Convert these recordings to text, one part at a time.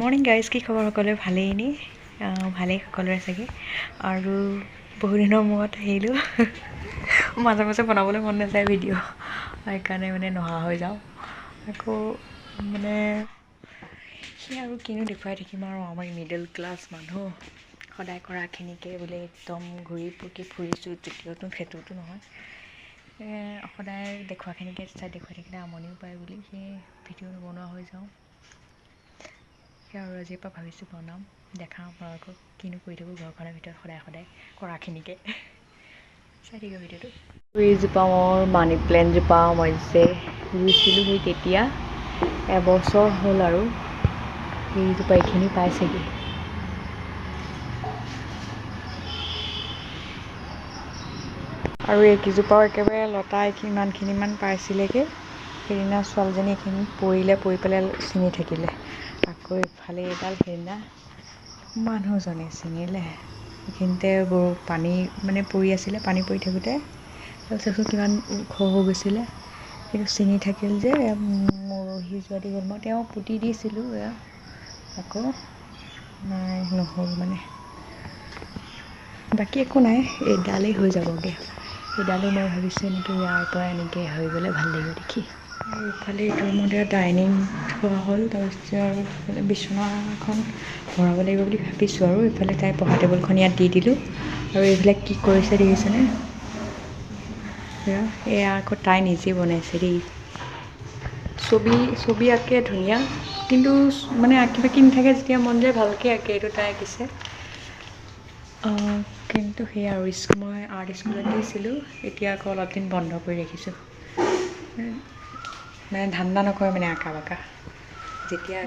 Morning guys, কি খবৰ সকলোৰে? ভালেই নি? ভালেই সকলোৰে চাগে। আৰু বহুদিনৰ মূৰত আহিলোঁ। মাজে মাজে বনাবলৈ মন নাযায় ভিডিঅ', সেইকাৰণে মানে নহা হৈ যাওঁ। আকৌ মানে সেই আৰু কিনো দেখুৱাই থাকিম আৰু, আমাৰ মিডল ক্লাছ মানুহ সদায় কৰাখিনিকে বোলে একদম ঘূৰি পকি ফুৰিছোঁ, তেতিয়াতো সেইটোতো নহয়। সদায় দেখুৱাখিনিকে দেখুৱাই থাকিলে আমনিও পায় বুলি সেই ভিডিঅ' নবনোৱা হৈ যাওঁ। সেই আৰু আজিৰ পৰা ভাবিছোঁ বনাম, দেখাওঁ আপোনালোকক কিনো কৰি থাকোঁ ঘৰখনৰ ভিতৰত সদায় কৰাখিনিকে। চাই থাকিব ভিডিঅ'টো। এইজোপা মোৰ মানি প্লেণ্টজোপা মই যে ৰুইছিলোঁ সেই তেতিয়া এবছৰ হ'ল আৰু এইজোপা এইখিনি পাইছেগৈ। আৰু এইকেইজোপাও একেবাৰে লতা ইমানখিনিমান পাইছিলেগৈ। সেইদিনা ছোৱালীজনী এইখিনি পৰি পেলাই ছিঙি থাকিলে। আকৌ ইফালে এডাল সেইদিনা মানুহজনে ছিঙিলে। সেইখিনিতে পানী মানে পৰি আছিলে, পানী পৰি থাকোঁতে তাৰপিছত কিমান ওখ হৈ গৈছিলে, কিন্তু ছিঙি থাকিল যে মৰহি যোৱা দি গ'ল। মই তেওঁ পুতি দিছিলোঁ, আকৌ নাই নহ'ল মানে। বাকী একো নাই, এইডালেই হৈ যাবগৈ। সেইডালো মই ভাবিছোঁ এনেকৈ ইয়াৰ পৰা এনেকৈ হৈ গ'লে ভাল লাগিব দেখি। আৰু ইফালে এইটো ৰুমতে ডাইনিং থোৱা হ'ল, তাৰপিছত আৰু ইফালে বিচনাখন ভৰাব লাগিব বুলি ভাবিছোঁ। আৰু ইফালে তাই পঢ়া টেবুলখন ইয়াত দি দিলোঁ। আৰু এইবিলাক কি কৰিছে দেখিছেনে? এয়া আকৌ তাই নিজে বনাইছে দেই। ছবি আঁকে ধুনীয়া, কিন্তু মানে আঁকি বাকি নাথাকে, যেতিয়া মন যায় ভালকৈ আঁকে। এইটো তাই আঁকিছে। কিন্তু সেয়া আৰু মই আৰ্ট স্কুলত দিছিলোঁ, এতিয়া আকৌ অলপ দিন বন্ধ কৰি ৰাখিছোঁ। মানে ধান্দা নকৰে মানে আঁকা বাকা, যেতিয়া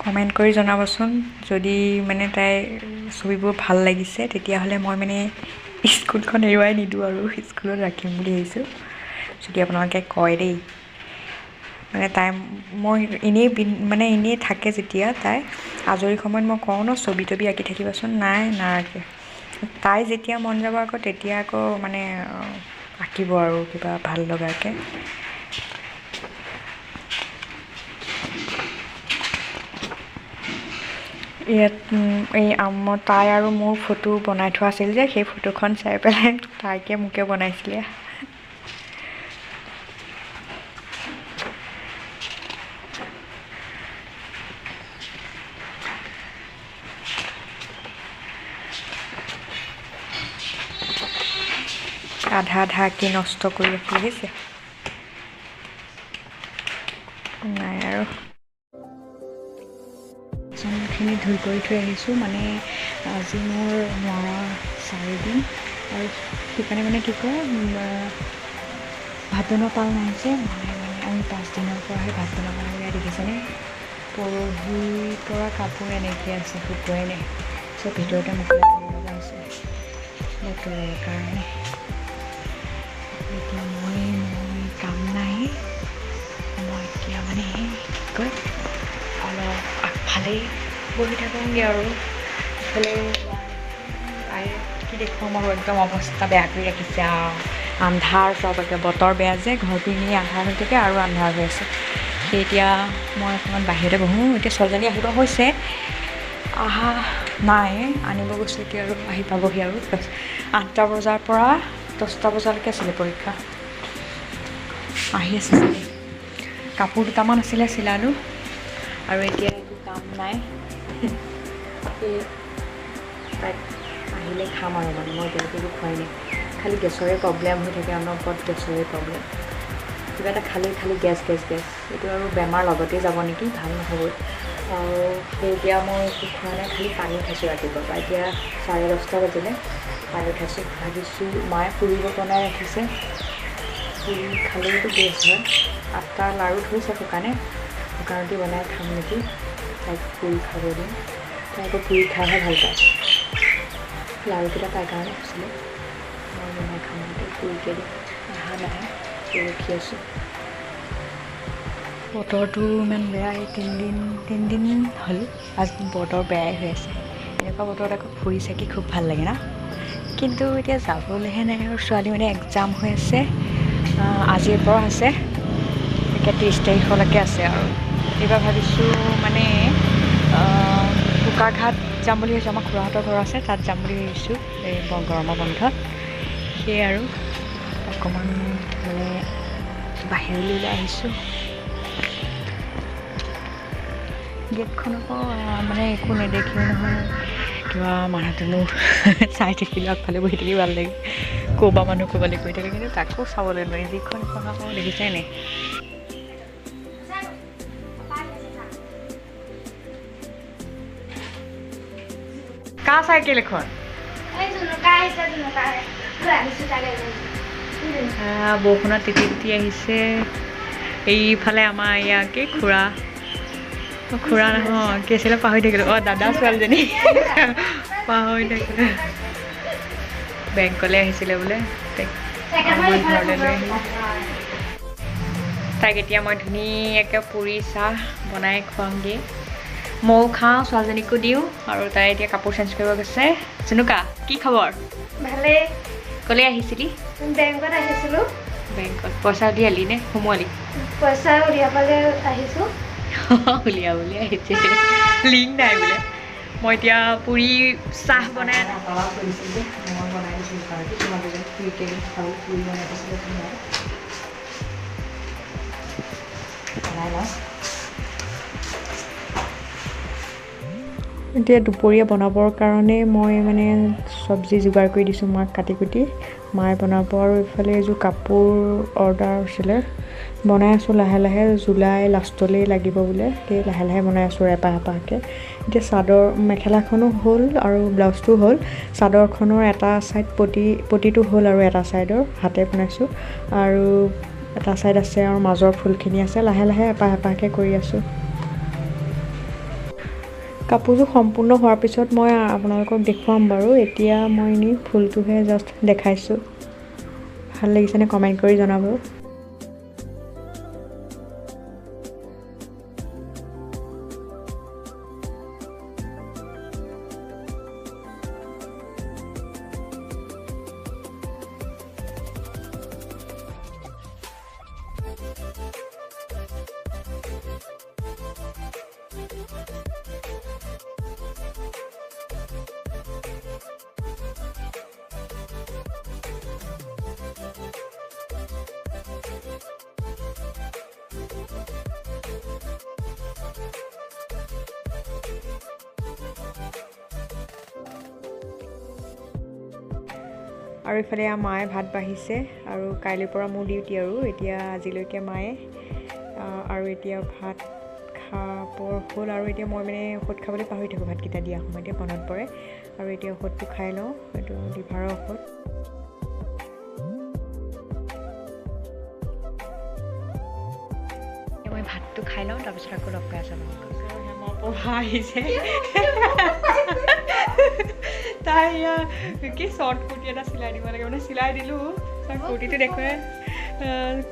কমেণ্ট কৰি জনাবচোন যদি মানে তাইৰ ছবিবোৰ ভাল লাগিছে। তেতিয়াহ'লে মই মানে স্কুলখন এৰুৱাই নিদিওঁ আৰু স্কুলত ৰাখিম বুলি ভাবিছোঁ, যদি আপোনালোকে কয় দেই। মানে মই এনেই থাকে যেতিয়া তাই আজৰি সময়ত মই কওঁ ন ছবি তবি আঁকি থাকিবাচোন, নাৰাখে। তাই যেতিয়া মন যাব আকৌ তেতিয়া আকৌ মানে আঁকিব আৰু কিবা ভাল লগাকৈ। ইয়াত তাই আৰু মোৰ ফটো বনাই থোৱা আছিল যে, সেই ফটোখন চাই পেলাই তাইকে মোকে বনাইছিলে। আধা আঁকি নষ্ট কৰি ৰাখি আহিছে। নাই আৰু বাচনখিনি ধুই কৰি থৈ আহিছোঁ, মানে আজি মোৰ নোৱাৰা 4 দিন। আৰু সেইকাৰণে মানে কি কয়, ভাত বনোৱা পাল নাই যে, আমি 5 দিনৰ পৰাহে ভাত বনাব লাগে। দেখিছেনে, পৰহিৰ পৰা কাপোৰ এনেকৈ আছে, শুকুৱাই নাই। চব ভিতৰতে মেখেলা ধুব লগা হৈছে বতৰৰ কাৰণে। এতিয়া মই কাম নাই, মই এতিয়া মানে কি কয় অলপ আগফালেই বহি থাকোঁগৈ আৰু। ইফালে কি দেখুৱাম আৰু, একদম অৱস্থা বেয়া কৰি ৰাখিছে আৰু। আন্ধাৰ চব একে, বতৰ বেয়া যে, ঘৰটো এনেই আন্ধাৰ হৈ থাকে আৰু আন্ধাৰ হৈ আছে। সেই এতিয়া মই অকণমান বাহিৰতে বহোঁ। এতিয়া ছোৱালীজনী আহিব হৈছে, অহা নাই, আনিব গৈছোঁ এতিয়া আৰু আহি পাবহি আৰু। 8টা বজাৰ পৰা 10টা বজালৈকে আছিলে পৰীক্ষা, আহি আছে চাগে। কাপোৰ দুটামান আছিলে চিলালোঁ, আৰু এতিয়া একো কাম নাই। সেই তাইক আহিলে খাম আৰু, মানে মই এতিয়ালৈকে একো খোৱাই নাই। খালি গেছৰে প্ৰব্লেম হৈ থাকে, অনবৰত গেছৰে প্ৰব্লেম। কিবা এটা খালি গেছ। এইটো আৰু বেমাৰ লগতেই যাব নেকি, ভাল নহ'বই। আৰু সেই এতিয়া মই একো খোৱা নাই, খালি পানী খাইছোঁ ৰাতিপুৱাৰ পৰা। এতিয়া 10:30 বাজিলে, পানী খাইছোঁ। ভাবিছোঁ মায়ে পুৰি বনাই ৰাখিছে, পুৰি খালেওতো গেছ হয়। 8টা লাৰু থৈছে শুকানে বনাই খাম নেকি। তাইক পুৰি খাব দিম, তাই আকৌ পুৰি খাইহে ভাল পায়। লাৰুকেইটা তাইৰ কাৰণে থৈছিলে, মই বনাই খাম নেকি, পুৰিকে দিম। অহা নাই, ৰখি আছোঁ। বতৰটো ইমান বেয়া এই তিনিদিন হ'ল আজি বতৰ বেয়াই হৈ আছে এনেকুৱা বতৰত আকৌ ফুৰি চাকি খুব ভাল লাগে ন কিন্তু এতিয়া যাবলৈহে নাই আৰু ছোৱালী মানে এক্সাম হৈ আছে আজিৰ পৰা আছে এতিয়া 30 তাৰিখলৈকে আছে আৰু এইবাৰ ভাবিছোঁ মানে বোকাঘাট যাম বুলি ভাবিছোঁ আমাৰ খুৰাহঁতৰ ঘৰ আছে তাত যাম বুলি ভাবিছোঁ এই গৰমৰ বন্ধত সেয়ে আৰু অকণমান মানে বাহিৰলৈ ওলাই আহিছোঁ গেটখন আকৌ মানে একো নেদেখিও নহয় কিবা মানুহজনো চাই থাকিলে আগফালে বহি থাকি ভাল লাগে ক'ৰবা মানুহ ক'ৰবালৈ গৈ থাকে কিন্তু তাকো চাবলৈ নোৱাৰি যিখন এখন আকৌ দেখিছাই নাই কাৰ চাইকেল এখন বৰষুণত তিতি তিতি আহিছে এইফালে আমাৰ ইয়াকে খুৰা নহয় কি আছিলে পাহৰি থাকিলোঁ দাদা ছোৱালীজনী পাহৰি থাকিলোঁ বেংকলৈ আহিছিলে বোলে ঘৰলৈ লৈ আহিলে তাইক এতিয়া মই ধুনীয়াকৈ পুৰি চাহ বনাই খুৱামগৈ ময়ো খাওঁ ছোৱালীজনীকো দিওঁ আৰু তাই এতিয়া কাপোৰ চেঞ্জ কৰিব গৈছে জুনুকা কি খবৰ ভালেই ক'লৈ আহিছিলি বেংকত আহিছিলোঁ বেংকত পইচা উলিয়ালি নে সোমোৱালি পইচা উলিয়াবলৈ আহিছোঁ উলিয়াবলৈ আহিছে লিংক নাই বোলে মই এতিয়া পুৰি চাহ বনাই এতিয়া দুপৰীয়া বনাবৰ কাৰণে মই মানে চব্জি যোগাৰ কৰি দিছোঁ মাক কাটি কুটি মায়ে বনাব আৰু ইফালে এযোৰ কাপোৰ অৰ্ডাৰ হৈছিলে বনাই আছোঁ লাহে লাহে জুলাই লাষ্টলৈ লাগিব বোলে সেই লাহে লাহে বনাই আছোঁ এপাহ এপাহকৈ এতিয়া চাদৰ মেখেলাখনো হ'ল আৰু ব্লাউজটো হ'ল চাদৰখনৰ এটা ছাইড পটিটো হ'ল আৰু এটা ছাইডৰ হাতে বনাইছোঁ আৰু এটা ছাইড আছে আৰু মাজৰ ফুলখিনি আছে লাহে লাহে এপাহ এপাহকৈ কৰি আছোঁ কাপোৰযোৰ সম্পূৰ্ণ হোৱাৰ পিছত মই আপোনালোকক দেখুৱাম বাৰু এতিয়া মই এনেই ফুলটোহে জাষ্ট দেখাইছোঁ ভাল লাগিছেনে কমেণ্ট কৰি জনাব আৰু ইফালে মায়ে ভাত বাঢ়িছে আৰু কাইলৈৰ পৰা মোৰ ডিউটি আৰু এতিয়া আজিলৈকে মায়ে আৰু এতিয়া ভাত খাব হ'ল আৰু এতিয়া মই মানে ঔষধ খাবলৈ পাহৰি থাকোঁ ভাতকেইটা দিয়া সময়তে মনত পৰে আৰু এতিয়া ঔষধটো খাই লওঁ এইটো লিভাৰৰ ঔষধ মই ভাতটো খাই লওঁ তাৰপিছত আকৌ লগ পাই আছোঁ হেমৰ পঢ়া আহিছে তাই কি শ্বৰ্ট কুৰ্তি এটা চিলাই দিব লাগে মানে চিলাই দিলোঁ তাই কুৰ্তিটো দেখুৱাই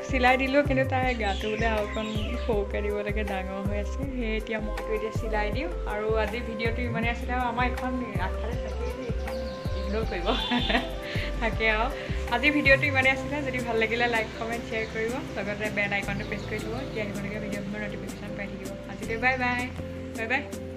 চিলাই দিলোঁ কিন্তু তাই গাটো বোলে আৰু অকণ সৰুকৈ দিব লাগে ডাঙৰ হৈ আছে সেই এতিয়া মইতো এতিয়া চিলাই দিওঁ আৰু আজি ভিডিঅ'টো ইমানেই আছিলে আৰু আমাৰ এখন আগফালে থাকে এইখন ইগন'ৰ কৰিব থাকে আৰু আজি ভিডিঅ'টো ইমানেই আছিলে যদি ভাল লাগিলে লাইক কমেণ্ট শ্বেয়াৰ কৰিব লগতে বেল আইকনটো প্ৰেছ কৰি দিব এতিয়া আহিবলগীয়া ভিডিঅ'সমূহৰ ন'টিফিকেশ্যন পাই থাকিব আজিলৈ বাই বাই